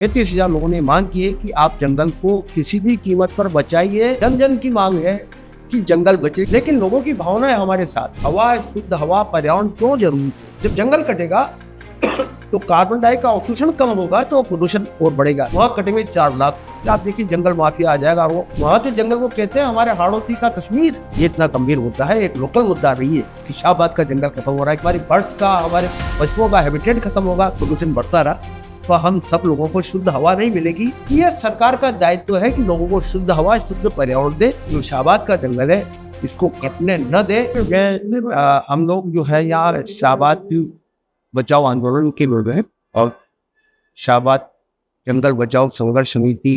33,000 लोगों ने मांग की है कि आप जंगल को किसी भी कीमत पर बचाइए। जन जन की मांग है कि जंगल बचे, लेकिन लोगों की भावना है हमारे साथ। हवा, शुद्ध हवा, पर्यावरण क्यों जरूरी है? जब जंगल कटेगा तो कार्बन डाइऑक्साइड का अवशोषण कम होगा तो प्रदूषण और बढ़ेगा। वहाँ कटेंगे 4 लाख। आप देखिए जंगल माफिया आ जाएगा। वो वहाँ के जंगल को कहते हैं हमारे हाड़ौती का कश्मीर। ये इतना गंभीर मुद्दा है, एक लोकल मुद्दा नहीं है कि शाहबाद का जंगल खत्म हो रहा है, हमारी बर्ड्स का, हमारे पशुओं का हैबिटेट खत्म होगा, प्रदूषण बढ़ता रहा तो हम सब लोगों को शुद्ध हवा नहीं मिलेगी। ये सरकार का दायित्व है कि लोगों को शुद्ध हवा, शुद्ध पर्यावरण दे। जो शाहबाद का जंगल है इसको कटने न दे। हम लोग जो है यहाँ शाहबाद बचाओ आंदोलन के लोग हैं और शाहबाद जंगल बचाओ संघर्ष समिति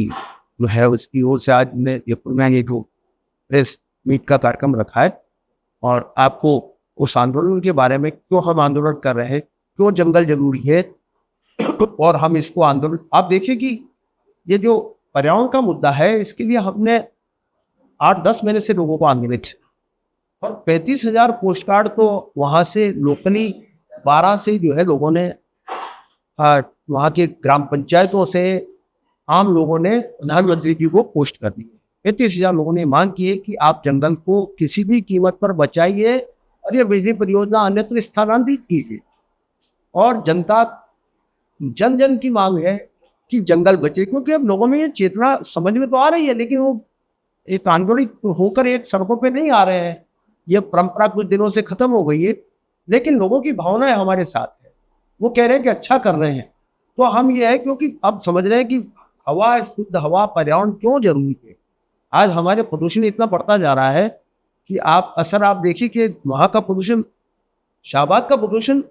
जो है उसकी ओर से आज ने ये जो प्रेस मीट का कार्यक्रम रखा है और आपको उस आंदोलन के बारे में, क्यों हम आंदोलन कर रहे हैं, क्यों जंगल जरूरी है और हम इसको आंदोलन, आप देखिए कि ये जो पर्यावरण का मुद्दा है इसके लिए हमने 8-10 महीने से लोगों को आंदोलित और 35,000 पोस्ट कार्ड तो वहाँ से लोकली 12 से जो है लोगों ने वहाँ के ग्राम पंचायतों से आम लोगों ने प्रधानमंत्री जी को पोस्ट कर दी। 35,000 लोगों ने मांग की है कि आप जंगल को किसी भी कीमत पर बचाइए और ये बिजली परियोजना अन्यत्र स्थानांतरित कीजिए। और जनता जन जन की मांग है कि जंगल बचे, क्योंकि अब लोगों में ये चेतना समझ में तो आ रही है, लेकिन वो एक आंदोलित होकर एक सड़कों पे नहीं आ रहे हैं। ये परंपरा कुछ दिनों से खत्म हो गई है, लेकिन लोगों की भावना है हमारे साथ है। वो कह रहे हैं कि अच्छा कर रहे हैं, तो हम ये है क्योंकि अब समझ रहे हैं कि हवा, शुद्ध हवा, पर्यावरण क्यों जरूरी है। आज हमारे प्रदूषण इतना बढ़ता जा रहा है कि आप देखिए कि वहाँ का प्रदूषण, शाहबाद का प्रदूषण,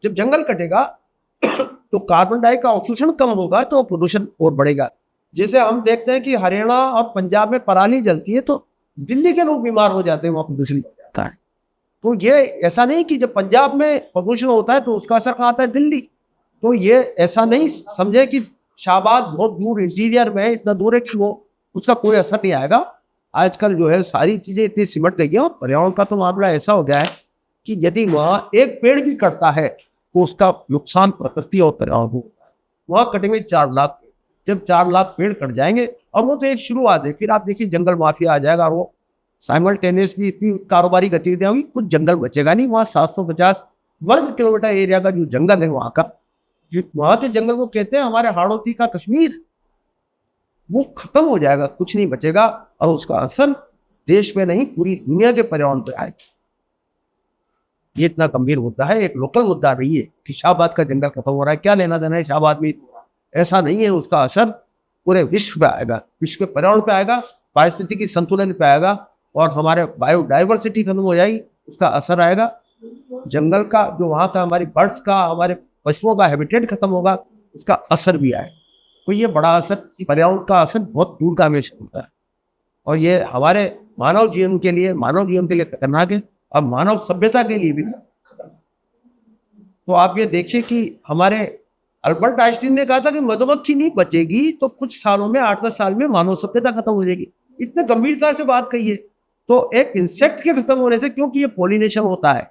जब जंगल कटेगा तो कार्बन डाइऑक्साइड का अवशोषण कम होगा तो प्रदूषण और बढ़ेगा। जैसे हम देखते हैं कि हरियाणा और पंजाब में पराली जलती है तो दिल्ली के लोग बीमार हो जाते हैं वहाँ प्रदूषण का। तो ये ऐसा नहीं कि जब पंजाब में प्रदूषण होता है तो उसका असर कहाँ आता है, दिल्ली। तो ये ऐसा नहीं समझे कि शाहबाद बहुत दूर इंटीरियर में, इतना दूर है कि वो उसका कोई असर नहीं आएगा। आजकल जो है सारी चीजें इतनी सिमट गई है और पर्यावरण का तो मामला ऐसा हो गया है कि यदि वहाँ एक पेड़ भी कटता है तो उसका नुकसान प्रकृति और पर्यावरण को, वहाँ कटेंगे 4 लाख। जब 4 लाख पेड़ कट जाएंगे, और वो तो एक शुरुआत है, फिर आप देखिए जंगल माफिया आ जाएगा और वो साइमल्टेनियसली इतनी कारोबारी गतिविधियां होगी, कुछ जंगल बचेगा नहीं। वहाँ 750 वर्ग किलोमीटर एरिया का जो जंगल है वहाँ का, वहाँ के जंगल को कहते हैं हमारे हाड़ौती का कश्मीर, वो खत्म हो जाएगा, कुछ नहीं बचेगा और उसका असर देश में नहीं पूरी दुनिया के पर्यावरण पर आएगा। ये इतना गंभीर मुद्दा है, एक लोकल मुद्दा नहीं है कि शाहबाद का जंगल खत्म हो रहा है, क्या लेना देना है शाहबाद में, ऐसा नहीं है। उसका असर पूरे विश्व पे आएगा, विश्व के पर्यावरण पे आएगा, पारिस्थितिकी संतुलन पे आएगा और हमारे बायोडाइवर्सिटी खत्म हो जाएगी, उसका असर आएगा। जंगल का जो वहाँ का हमारी बर्ड्स का, हमारे पशुओं का हैबिटेट खत्म होगा, उसका असर भी आएगा। तो ये बड़ा असर, पर्यावरण का असर बहुत दूरगामी होता है और ये हमारे मानव जीवन के लिए खतरनाक है, अब मानव सभ्यता के लिए भी। तो आप ये देखिए कि हमारे अल्बर्ट आइंस्टीन ने कहा था कि मधुमक्खी नहीं बचेगी तो कुछ सालों में, 8-10 साल में मानव सभ्यता खत्म हो जाएगी। इतने गंभीरता से बात कही है। तो एक इंसेक्ट के खत्म होने से, क्योंकि ये पोलिनेशन होता है,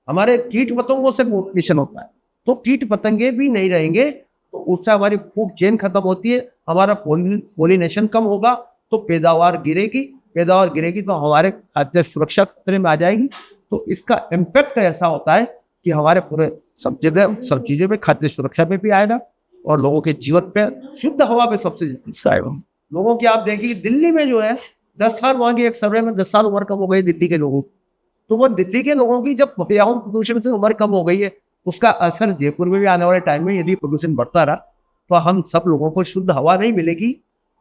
हमारे कीट पतंगों से पोलिनेशन होता है, तो कीट पतंगे भी नहीं रहेंगे तो उससे हमारी फूड चेन खत्म होती है, हमारा पोलिनेशन कम होगा तो पैदावार गिरेगी तो हमारे खाद्य सुरक्षा खतरे में आ जाएगी। तो इसका इम्पैक्ट ऐसा होता है कि हमारे पूरे सब चीज़ों पे, खाद्य सुरक्षा पे भी आएगा और लोगों के जीवन पे, शुद्ध हवा पे सबसे ज्यादा आएगा। लोगों की आप देखिए दिल्ली में जो है 10 साल, वहाँ की एक सर्वे में 10 साल उम्र कम हो गई दिल्ली के लोगों, तो वो दिल्ली के लोगों की जब पर्यावरण प्रदूषण से उम्र कम हो गई है, उसका असर जयपुर में भी आने वाले टाइम में यदि प्रदूषण बढ़ता रहा तो हम सब लोगों को शुद्ध हवा नहीं मिलेगी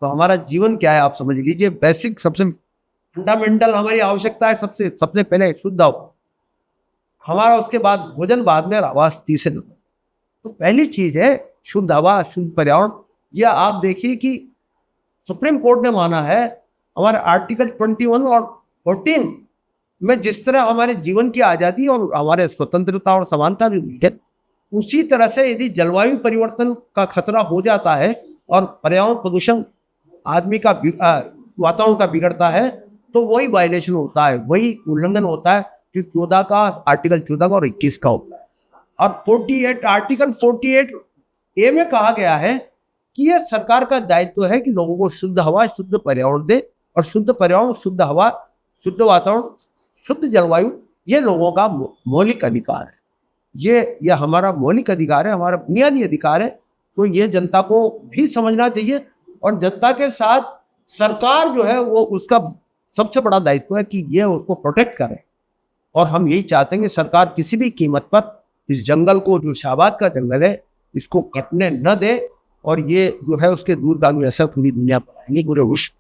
तो हमारा जीवन क्या है आप समझ लीजिए। बेसिक, सबसे फंडामेंटल हमारी आवश्यकता है सबसे पहले शुद्ध हवा हमारा, उसके बाद भोजन, बाद में आवास, तीसरे। तो पहली चीज है शुद्ध हवा, शुद्ध पर्यावरण। यह आप देखिए कि सुप्रीम कोर्ट ने माना है हमारे आर्टिकल 21 और 14 में जिस तरह हमारे जीवन की आज़ादी और हमारे स्वतंत्रता और समानता भी है, उसी तरह से यदि जलवायु परिवर्तन का खतरा हो जाता है और पर्यावरण प्रदूषण आदमी का वातावरण का बिगड़ता है तो वही वायलेशन होता है, वही उल्लंघन होता है कि 14 का, आर्टिकल 14 का और 21 का होता है। और 48, आर्टिकल 48 ए में कहा गया है कि ये सरकार का दायित्व है कि लोगों को शुद्ध हवा, शुद्ध पर्यावरण दे, और शुद्ध पर्यावरण, शुद्ध हवा, शुद्ध वातावरण, शुद्ध जलवायु ये लोगों का मौलिक अधिकार है। ये हमारा मौलिक अधिकार है, हमारा बुनियादी अधिकार है। तो ये जनता को भी समझना चाहिए, और जनता के साथ सरकार जो है वो उसका सबसे बड़ा दायित्व है कि ये उसको प्रोटेक्ट करे। और हम यही चाहते हैं कि सरकार किसी भी कीमत पर इस जंगल को, जो शाहबाद का जंगल है, इसको कटने न दे, और ये जो है उसके दूरगामी असर पूरी दुनिया पर आएंगे, पूरे विश्व